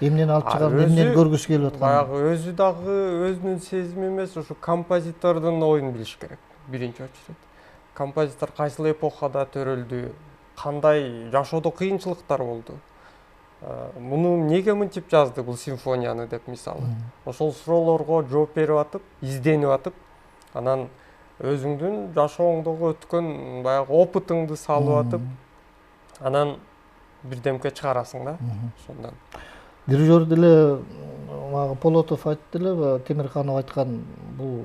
эмнени алып чыгарын, эмнени көргүсү келип аткан. Баягы өзү дагы өзүнүн сезими эмес, ушу композитордун оюн билиш керек, биринчи очередь. Композитор кайсыл эпохада төрөлдү, кандай жашоодо кыйынчылыктар болду. муну эмнеге мынтип жазды бул симфонияны деп мисалы ошол суроолорго жооп берип атып изденип атып анан өзүңдүн жашооңдогу өткөн баягы опытыңды салып атып анан бирдемке чыгарасың да ошондон. Дирижер деле Полотов айтты эле, Темирханов айткан, бул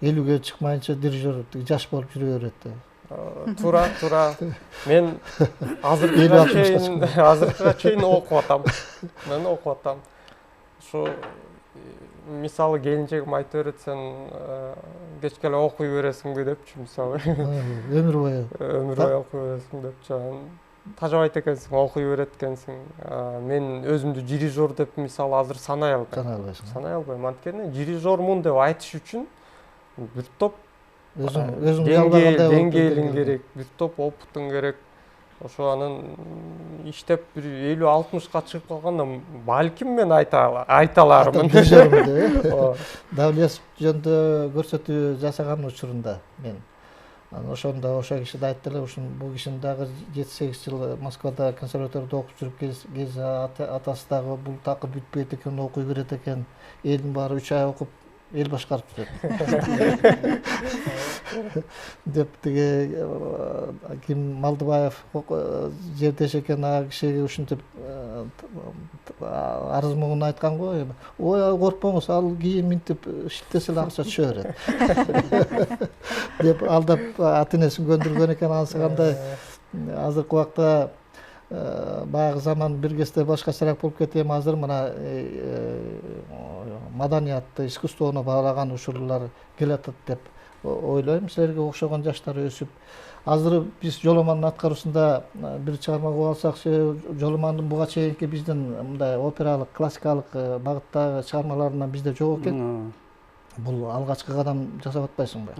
50-ге чыкмайынча дирижер жаш болуп жүрө берет. Туура. Мен азыркыга чейин окуп атам. Мен окуп атам. Ошо мисалы келинчегим айтып берет, сен кечке эле окуй бересиңби депчи, мисалы. Өмүр бою окуй бересиң депчи. Тажабайт экенсиң, окуй берет экенсиң. Мен өзүмдү дирижер деп мисалы азыр санай албайм. Анткени дирижермун деп айтыш үчүн бир топ деңгээлиң керек, бир топ опытың керек. Ошо анан иштеп бир 50-60ка чыгып калганда балким мен айта алармын. Давлетов жөнүндө көрсөтүү жасаган учурунда мен ошондо ошо киши да айтты эле, бул кишинин дагы 7-8 жыл Москвада консерваторияда окуп жүрүп кези атасы дагы бул такыр бүтпөйт экен, окуй берет экен, элдин баары 3 ай окуп эл башкарып жүрөт деп тиги Ким Малдыбаев жердеш экен, ага кишиге ушинтип арыз муңун айткан го. Ой, коркпоңуз, ал кийин минтип иштесе эле акча түшө берет деп алдап ата энесин көндүргөн экен. Анысы кандай азыркы убакта баягы заман бир кезде башкачараак болуп кетти. Эми азыр мына маданиятты, искусствону баалаган учурлар келатат деп ойлойм. Силерге окшогон жаштар өсүп, азыр биз Жоламандын аткаруусунда бир чыгарма кылып алсак, Жоламандын буга чейинки биздин мындай опералык, классикалык багыттагы чыгармаларынан бизде жок экен. Бул алгачкы кадам жасап атпайсыңбы?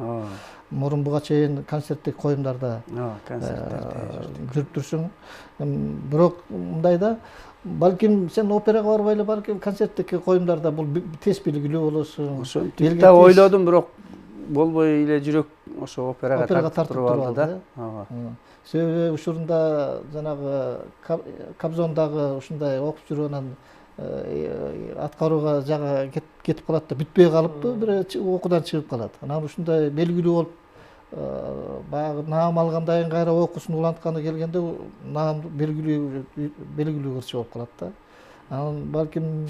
Мурун буга чейин концерттик коюмдарда жүрүп турсуң. Бирок мындай да, балким сен операга барбай эле, балким концерттик коюмдарда бул тез билгилүү болосуң. Ошентип да ойлодум, бирок болбой эле жүрөк ошо операга тартып туруп алды да. Себеби учурунда жанагы Кобзондагы ушундай окуп жүрүп анан аткарууга жагы кетип калат да, бүтпөй калыппы, бир окуудан чыгып калат. Анан ушундай белгилүү болуп баягы наам алгандан кийин кайра окуусун улантканы келгенде наам белгилүү кырчы болуп калат да. Анан балким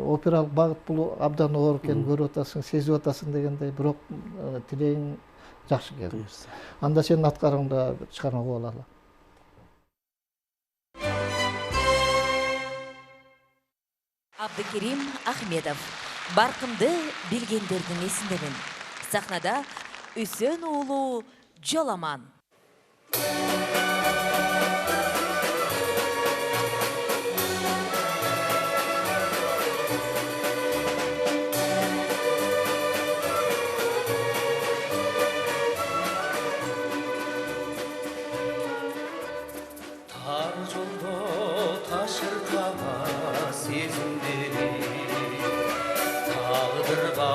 опералык багыт бул абдан оор экенин көрүп атасың, сезип атасың дегендей, бирок тилегиң жакшы экен. Анда сенин аткарууңда чыгарма кылып алалы. Абдыкерим Ахмедов. Баркымды билгендердин эсиндемин. Сахнада Үсөн уулу Жоламан. Тар жолдо ташыркана сезимдери, тагдырга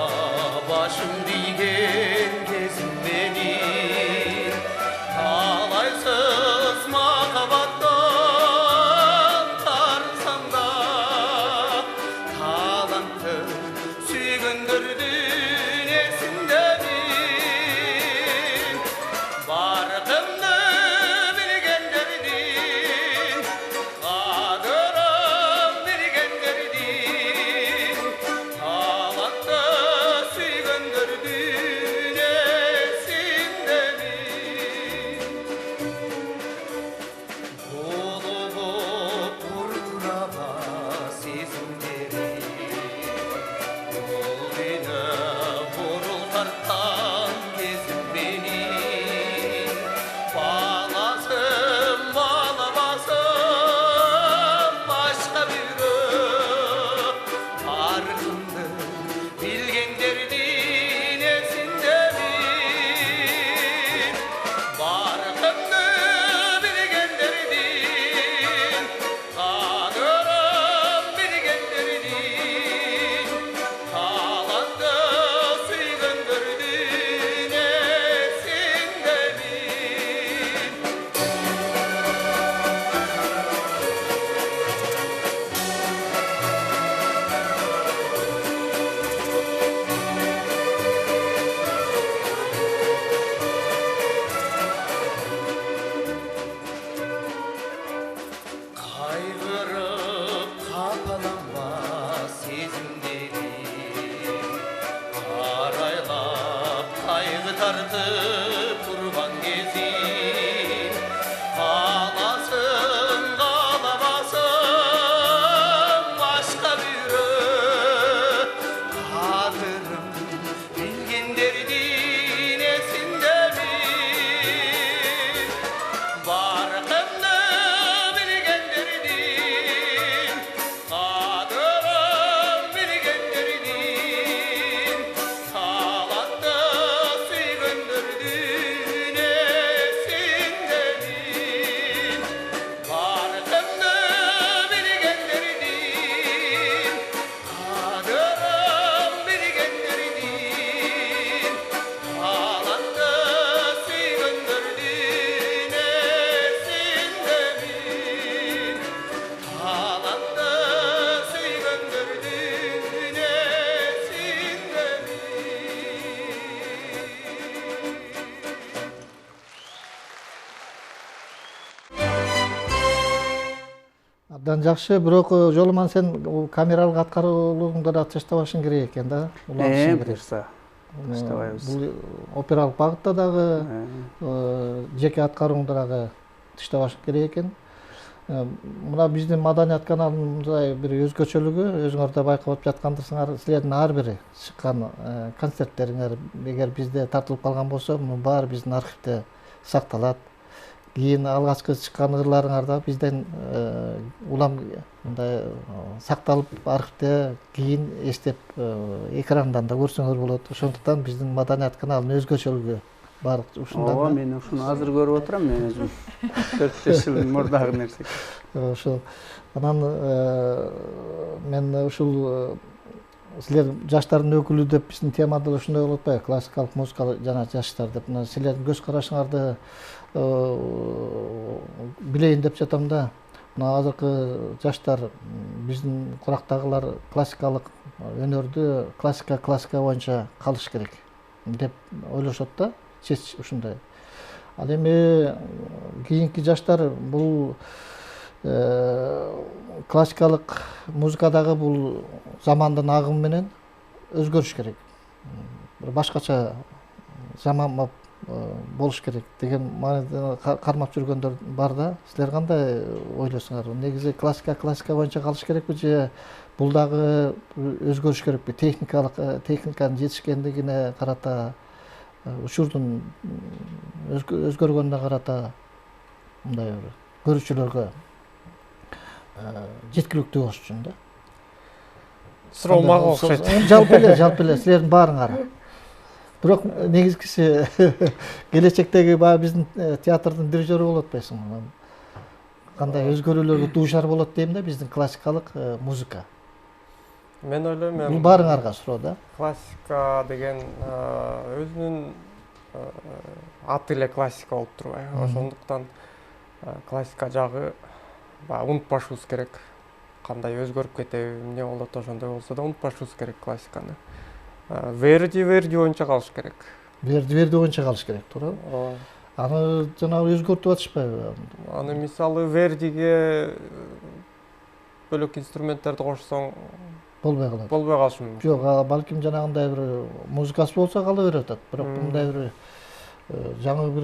башым тийген кезим менин, талай арқаланма сезімдерің арайлап қайғы тартып тұрған кезің қаласың қаламасың басқа бүйрек қадірін білгендердің есінде ме барқымды білгендердің қадірін білгендердің талантты сүйгендердің есінде ме барқымды білгендердің қадірін білгендердің талантты сүйгендердің есінде ме талантты сүйгендердің есінде ме Абдан жакшы, бирок Жоломан сен камералык аткаруулуңду да таштабашың керек экен да. Улантышың керек. буюрса таштабайбыз. Бул опералык багытта дагы жеке аткарууңду дагы таштабашың керек экен. Мына биздин маданият каналыбызда бир өзгөчөлүгү, өзүңөр да байкап жаткандырсыңар, силердин ар бири чыккан концерттериңер эгер бизде тартылып калган болсо, мунун баары биздин архивде сакталат. Кийин алгачкы чыккан ырларыңар да бизден улам мындай сакталып архивде кийин эстеп экрандан да көрсөңөр болот. Ошондуктан биздин маданият каналынын өзгөчөлүгү бар ушундан. Ооба, мен ушуну азыр көрүп отурам, мен өзүм 4-5 жыл мурдагы нерсе. Ошо анан мен ушул силер жаштардын өкүлү деп биздин темада да ушундай болуп атпайбы? Классикалык музыка жана жаштар деп. Мына силердин көз карашыңарды билейин деп жатам да. Мына азыркы жаштар биздин курактагылар классикалык өнөрдү классика боюнча калыш керек деп ойлошот да. Чеч ушундай. Ал эми кийинки жаштар бул классикалык музыкадагы бул замандын агымы менен өзгөрүш керек. Бир башкача заман болуш керек деген мааниде кармап жүргөндөр бар да. Силер кандай ойлойсуңар? Негизи классика боюнча калыш керекпи же бул дагы өзгөрүш керекпи? Техниканын жетишкендигине карата, учурдун өзгөргөнүнө карата мындай көрүүчүлөргө жеткиликтүү болуш үчүн да. Суроо мага окшойт. Жалпы эле силердин баарыңар. Бирок негизгиси келечектеги баягы биздин театрдын дирижеру болот атпайсыңбы? Кандай өзгөрүүлөргө дуушар болот дейм да биздин классикалык музыка. Мен ойлойм, Бул баарыңарга суроо да. Классика деген өзүнүн аты эле классика болуп турбайбы? Ошондуктан классика жагы унутпашыбыз керек. Кандай өзгөрүп кетеби, эмне болот, ошондой болсо да унутпашыбыз керек классиканы. Верди боюнча калыш керек. Верди боюнча калыш керек, туурабы? Ооба. Аны жанагы өзгөртүп атышпайбы? Аны мисалы Вердиге бөлөк инструменттерди кошсоң болбой калат. Болбой калышы мүмкүн. Жок, балким жанагындай бир музыкасы болсо кала берип атат. Бирок мындай бир жаңы бир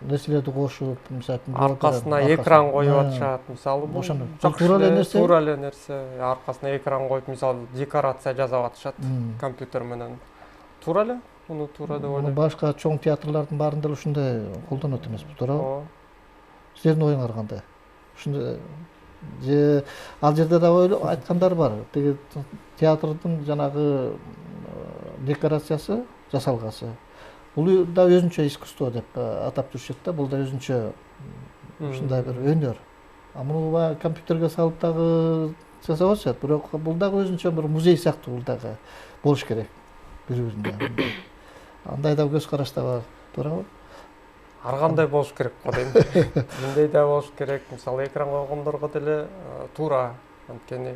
нерселерди кошуп, мисалы аркасына экран коюп атышат, мисалы бул туура эле нерсе. Аркасына экран коюп, мисалы декорация жасап атышат компьютер менен. Туура эле, муну туура деп ойлойм. Башка чоң театрлардын баарында эле ушундай колдонот эмеспи, туурабы? Силердин оюңар кандай? Ушундай же ал жерде да айткандар бар. Тиги театрдын жанагы декорациясы жасалгасы. Бул да өзүнчө искусство деп атап жүрүшөт да. Бул да өзүнчө ушундай бир өнөр. А муну баягы компьютерге салып дагы жасап атышат. Бирок бул дагы өзүнчө бир музей сыяктуу бул дагы болуш керек. Бири-бирине. Андай да көз караш да бар, туурабы? Ар кандай болуш керек го дейм. Мындай да болуш керек. Мисалы экран койгондорго деле туура. Анткени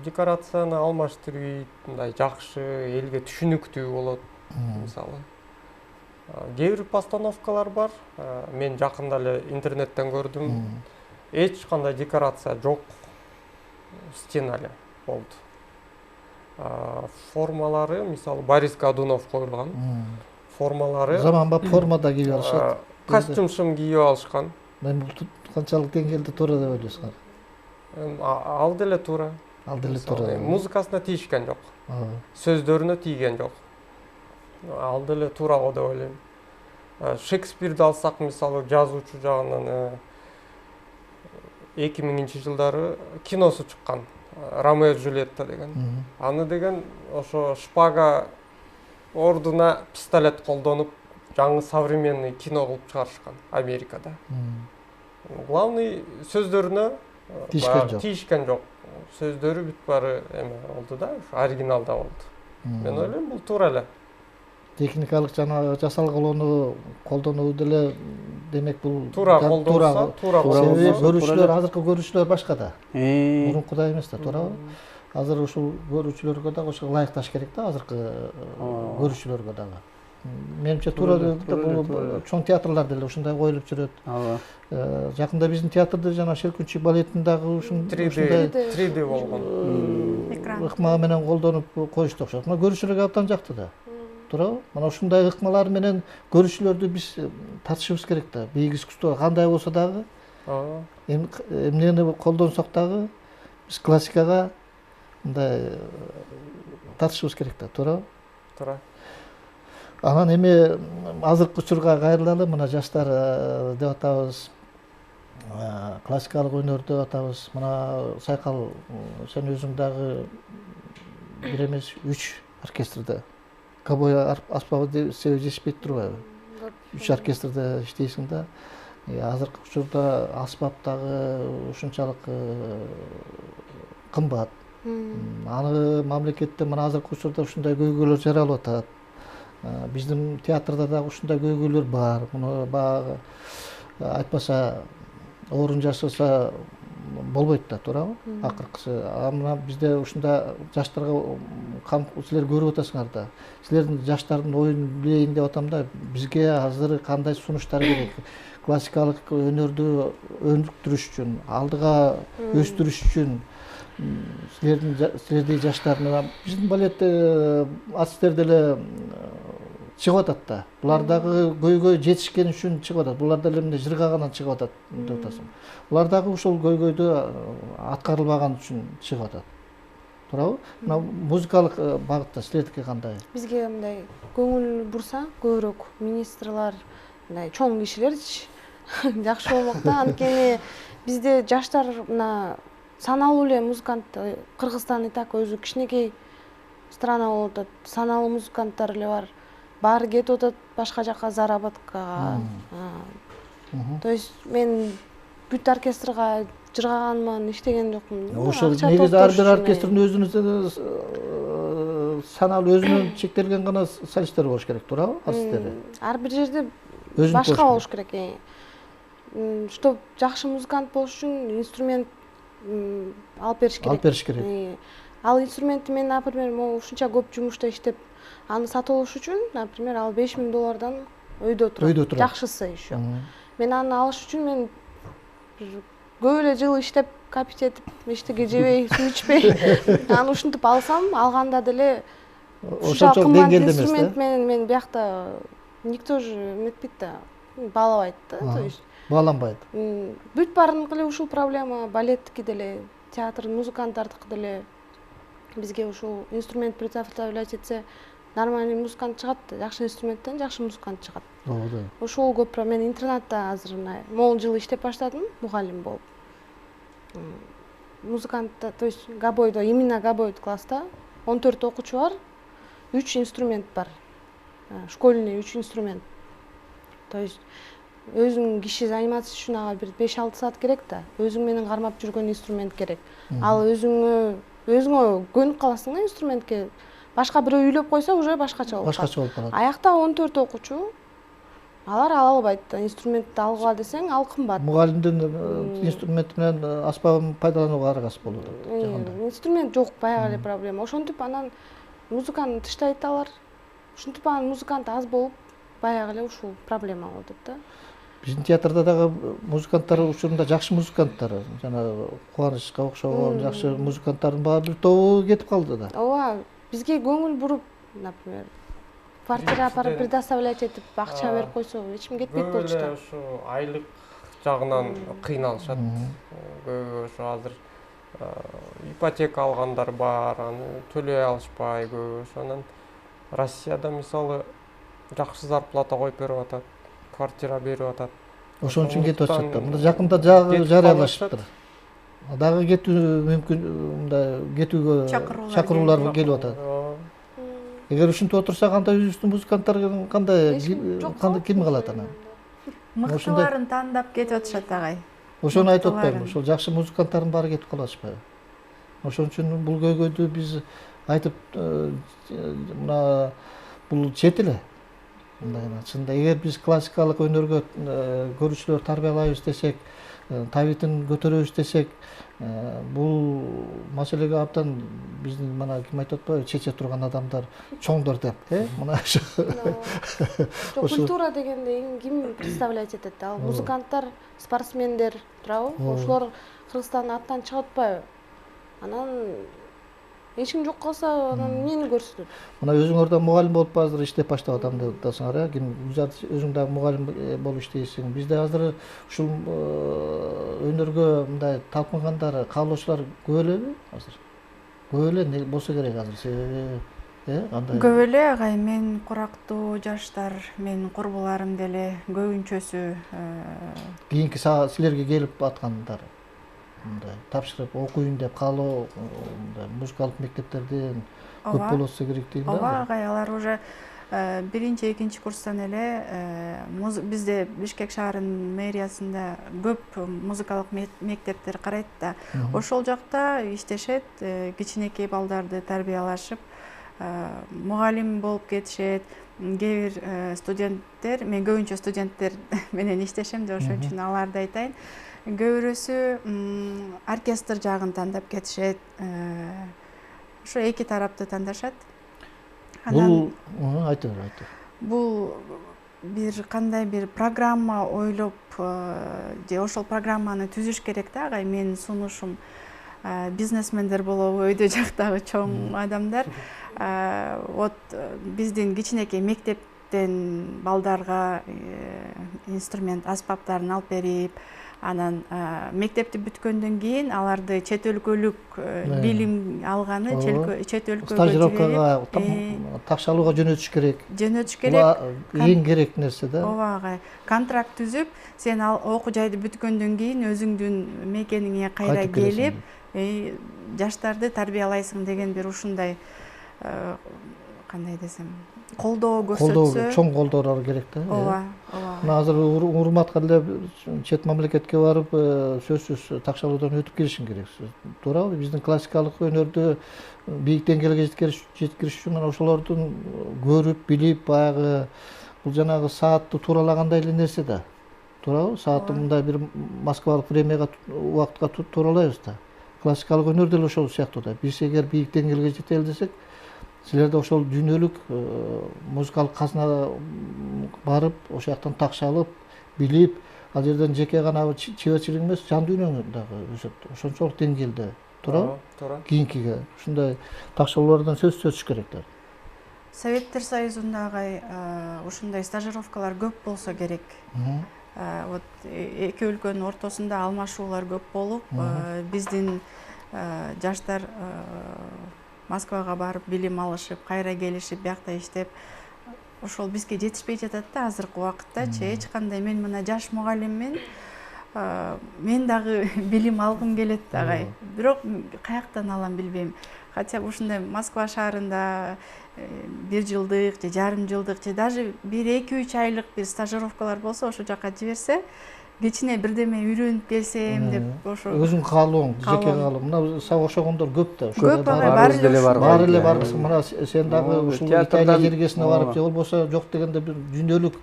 декорацияны алмаштырбайт, мындай жакшы, элге түшүнүктүү болот. Мисалы кээ бир постановкалар бар. Мен жакында эле интернеттен көрдүм. Эч кандай декорация жок. стена эле болду. Формалары мисалы Борис Годунов коюлган. Формалары заманбап формада кийип алышат. Костюм кийип алышкан. Мен бул канчалык деңгээлде туура деп ойлойсуңар? Ал деле туура. Ал деле туура. Музыкасына тийишкен жок. Сөздөрүнө тийген жок. Ал деле туура го деп ойлойм. Шекспирди алсак, мисалы, жазуучу жагынан 2000-жылдары киносу чыккан. Ромео и Джульетта деген. Аны деген ошо шпага ордуна пистолет колдонуп, жаңы современный кино кылып чыгарышкан Америкада. Главный сөздөрүнө тийишкен жок. Сөздөрү бүт баары эме болду да, оригиналда болду. Мен ойлойм бул туура эле. Техникалык жана жасалгылоону колдонуу деле демек бул туура колдонса, туура болсо. Себеби көрүүчүлөр азыркы көрүүчүлөр башка да. Мурункудай эмес да, туурабы? Азыр ушул көрүүчүлөргө дагы ошого ылайыкташ керек да, азыркы көрүүчүлөргө дагы. Менимче туура бул чоң театрлар деле ушундай коюлуп жүрөт. Жакында биздин театрда жана Шелкунчи балетин дагы ушундай 3D болгон. Ыкма менен колдонуп коюшту окшойт. Мына көрүүчүлөргө абдан жакты да. Туурабы? Мына ушундай ыкмалар менен көрүүчүлөрдү биз тартышыбыз керек да. Бийик искусство кандай болсо дагы, эмнени колдонсок дагы биз классикага мындай тартышыбыз керек да, туурабы? Туура. Анан эми азыркы учурга кайрылалы, мына жаштар деп атабыз, классикалык өнөр деп атабыз. Мына Сайкал, сен өзүң дагы бир эмес 3 оркестрде гобой аспабы себеп жетишпейт турбайбы? 3 оркестрде иштейсиң да. Азыркы учурда аспап дагы ушунчалык кымбат. Аны мамлекетте мына азыркы учурда ушундай көйгөйлөр жаралып атат. Биздин театрда дагы ушундай көйгөйлөр бар. Муну баягы айтпаса орун жашаса болбойт да, туурабы? Акыркысы. Мына бизде ушундай жаштарга силер көрүп атасыңар да. Силердин жаштардын оюн билейин деп атам да. Бизге азыр кандай сунуштар керек? Классикалык өнөрдү өнүктүрүш үчүн, алдыга өстүрүш үчүн силердей жаштардын биздин балет артисттер деле чыгып атат да. Булар дагы көйгөй жетишкен үчүн чыгып атат. Булар деле эмне жыргагандан чыгып атат деп атасың. Булар дагы ушул көйгөйдү аткарылбаган үчүн чыгып атат. Туурабы? Мына музыкалык багытта силердики кандай? Бизге мындай көңүл бурса, көбүрөөк министрлар, мындай чоң кишилерчи жакшы болмок да. Анткени бизде жаштар мына саналуу эле музыкант, Кыргызстан и так өзү кичинекей страна болуп атат. Саналуу музыканттар эле бар. Баары кетип атат башка жака заработкага. То есть мен бүт оркестрга жыргаганмын, иштеген жокмун. Ошол негизи ар бир оркестрдин өзүнүн саналуу өзүнүн чектелген гана солисттери болуш керек, туурабы? Артисттери. Ар бир жерде башка болуш керек. Чтоб жакшы музыкант болуш үчүн инструмент алып бериш керек. Алып бериш керек. Ал инструментти мен, например, ушунча көп жумушта иштеп, аны сатып алыш үчүн, например, ал $5000 өйдө турат. Жакшысы еще. Мен аны алыш үчүн мен көп эле жыл иштеп, капить этип, эчтеке жебей, суу ичпей, аны ушинтип алсам, алганда деле ушунча кымбат инструмент менен мен биякта никто же эметпейт да, баалабайт да, то есть бааланбайт. Бүт баарыныкы эле ушул проблема, балеттики деле, театрдын музыканттардыкы деле. Бизге ушул инструмент предоставлять этсе, нормальный музыкант чыгат, жакшы инструменттен жакшы музыкант чыгат. Ошол көп мен интернатта азыр могул жыл иштеп баштадым, мугалим болуп. Музыкантта, то есть гобойдо, именно гобойд класста 14 окуучу бар, 3 инструмент бар. Школьный 3 инструмент. То есть өзүң киши заниматься үчүн ага бир 5-6 саат керек да. Өзүң менен кармап жүргөн инструмент керек. Ал өзүңө көнүп каласың да инструментке. Башка бирөө үйлөп койсо уже башкача болуп калат. Аякта 14 окуучу алар ала албайт да. Инструментти алгыла десең, ал кымбат. Мугалимдин инструмент менен аспабын пайдаланууга аргасы болот. Инструмент жок, баягы эле проблема. Ошентип анан музыканы тыштайт алар. Ушинтип анан музыкант аз болуп, баягы эле ушул проблема болуп атат да. биздин театрда дагы музыканттар учурунда жакшы музыканттар, жана Кубанычка окшогон жакшы музыканттардын баары бир тобу кетип калды да. ооба, бизге көңүл буруп, например, квартира апарып предоставлять этип акча берип койсо эч ким кетпейт болчу да. Ушу айлык жагынан кыйналышат. Көбү ошо азыр ипотека алгандар бар, аны төлөй алышпай көбү. Ошонун Россияда мисалы жакшы зарплата коюп берип атат, квартира берип атат. Ошон үчүн кетип атышат да. Мында жакында жагы жарыялашыптыр. Дагы кетүү мүмкүн, мындай кетүүгө чакыруулар келип атат. Эгер ушинтип отурсак, анда өзүбүздүн музыканттар кандай ким калат анан? Мыктыларын тандап кетип атышат агай. Ошону айтып атпаймынбы? Ошол жакшы музыканттардын баары кетип калышпайбы? Ошон үчүн бул көйгөйдү биз айтып, мына бул чет эле. Чынында эгер биз классикалык өнөргө көрүүчүлөр тарбиялайбыз десек, табитин көтөрөбүз десек, бул маселеге абдан биздин мына ким айтып атпайбы, чече турган адамдар, чоңдор деп, мына Культура дегенде ким представлять этет? Ал музыканттар, спортсмендер, туурабы? Ошолор Кыргызстандын аттан чыгып атпайбы? Анан эч ким жок калса, анан эмнени көрсөтөт? Мына өзүңөр да мугалим болуп азыр иштеп баштап атам деп атасыңар, ким өзүң дагы мугалим болуп иштейсиң. Бизде азыр ушул өнөргө мындай талпынгандар, каалоочулар көп элеби азыр? Көп эле болсо керек азыр, себеби кандай? Көп эле агай, мен курактуу жаштар, менин курбуларым деле көбүнчөсү кийинки силерге келип аткандар. Мындай тапшырып окуйын деп каалоо, музыкалык мектептерден көп болсо керек дейм да. Ооба агай, алар уже биринчи, экинчи курстан эле бизде Бишкек шаарынын мэриясында көп музыкалык мектептер карайт да. Ошол жакта иштешет, кичинекей балдарды тарбиялашып, мугалим болуп кетишет. Кээ бир студенттер, мен көбүнчө студенттер менен иштешем да, ошон үчүн аларды айтайын. Көбүрөөсү оркестр жагын тандап кетишет. Ошо эки тарапты тандашат. Бул айтып бер. Бул бир кандай бир программа ойлоп, же ошол программаны түзүш керек да, агай. Менин сунушум бизнесмендер болобу, өйдө жактагы чоң адамдар. Вот биздин кичинекей мектептен балдарга инструмент аспаптарын алып берип, анан мектепти бүткөндөн кийин аларды чет өлкөлүк билим алганы чет өлкөгө стажировкага, такшалууга жөнөтүш керек. Жөнөтүш керек. Эң керек нерсе да. Ооба агай. Контракт түзүп, сен ал окуу жайды бүткөндөн кийин өзүңдүн мекениңе кайра келип, жаштарды тарбиялайсың деген бир ушундай кандай десем, колдоо көрсөтсө. Чоң колдоолор керек да. Ооба, ооба. Мына азыр урматка эле чет мамлекетке барып, сөзсүз такшалуудан өтүп келишиң керек. Туурабы? Биздин классикалык өнөрдү бийик деңгээлге жеткириш үчүн ошолордун көрүп, билип, баягы бул жанагы саатты туралагандай эле нерсе да. Туурабы? Саатты мындай бир Москвалык времяга, убакытка туралайбыз да. Классикалык өнөр деле ошол сыяктуу да. Биз эгер бийик деңгээлге жетели десек, силерде ошол дүйнөлүк музыкалык казына барып, ошол жактан такшалып, билип, ал жерден жеке гана чеберчилик эмес, жан дүйнөң дагы өсөт. Ошончолук деңгээлде, туурабы? Туура. Кийинкиге ушундай такшалуулардан сөз өтүш керек да. Советтер Союзунда агай ушундай стажировкалар көп болсо керек. Вот эки өлкөнүн ортосунда алмашуулар көп болуп, биздин жаштар Москвага барып билим алышып, кайра келишип, биякта иштеп, ошол бизге жетишпей жатат да азыркы убакытта. Эч кандай, мен мына жаш мугалиммин, мен дагы билим алгым келет агай. Бирок каяктан алам билбейм. Хотя ушундай Москва шаарында 1 жылдык же жарым жылдык же даже 1-2-3 айлык бир стажировкалар болсо, ошол жака жиберсе, кичине бирдеме үйрөнүп келсем деп ошо. Өзүң каалооң, жеке каалоо. Мына сага окшогондор көп да. Көп баары деле бар. Баары эле бар. Мына сен дагы ушул Италия жергесине барып, же болбосо жок дегенде бир дүйнөлүк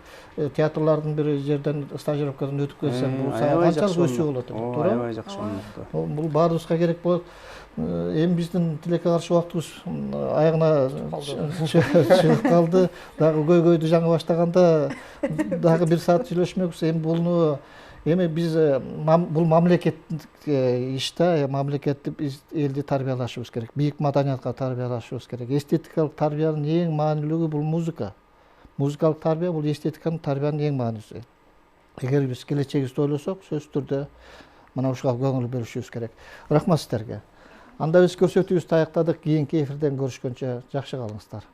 театрлардын бир жерден стажировкадан өтүп келсең, бул сага канчалык өсүү болот, туура? Аябай жакшы болот. Бул баарыбызга керек болот. эми биздин тилекке каршы убактыбыз аягына чыгып калды. Дагы көйгөйдү жаңы баштаганда дагы 1 саат сүйлөшмөкбүз. Эми буну эми биз бул мамлекеттик иш да, мамлекеттик элди тарбиялашыбыз керек. Бийик маданиятка тарбиялашыбыз керек. Эстетикалык тарбиянын эң маанилүүлүгү бул музыка. Музыкалык тарбия бул эстетиканын тарбиянын эң маанилүүсү. Эгер биз келечегибизди ойлосок, сөзсүз түрдө мына ушуга көңүл бөлүшүбүз керек. Рахмат сиздерге. Анда биз көрсөтүүбүздү аяктадык. Кийинки эфирден көрүшкөнчө жакшы калыңыздар.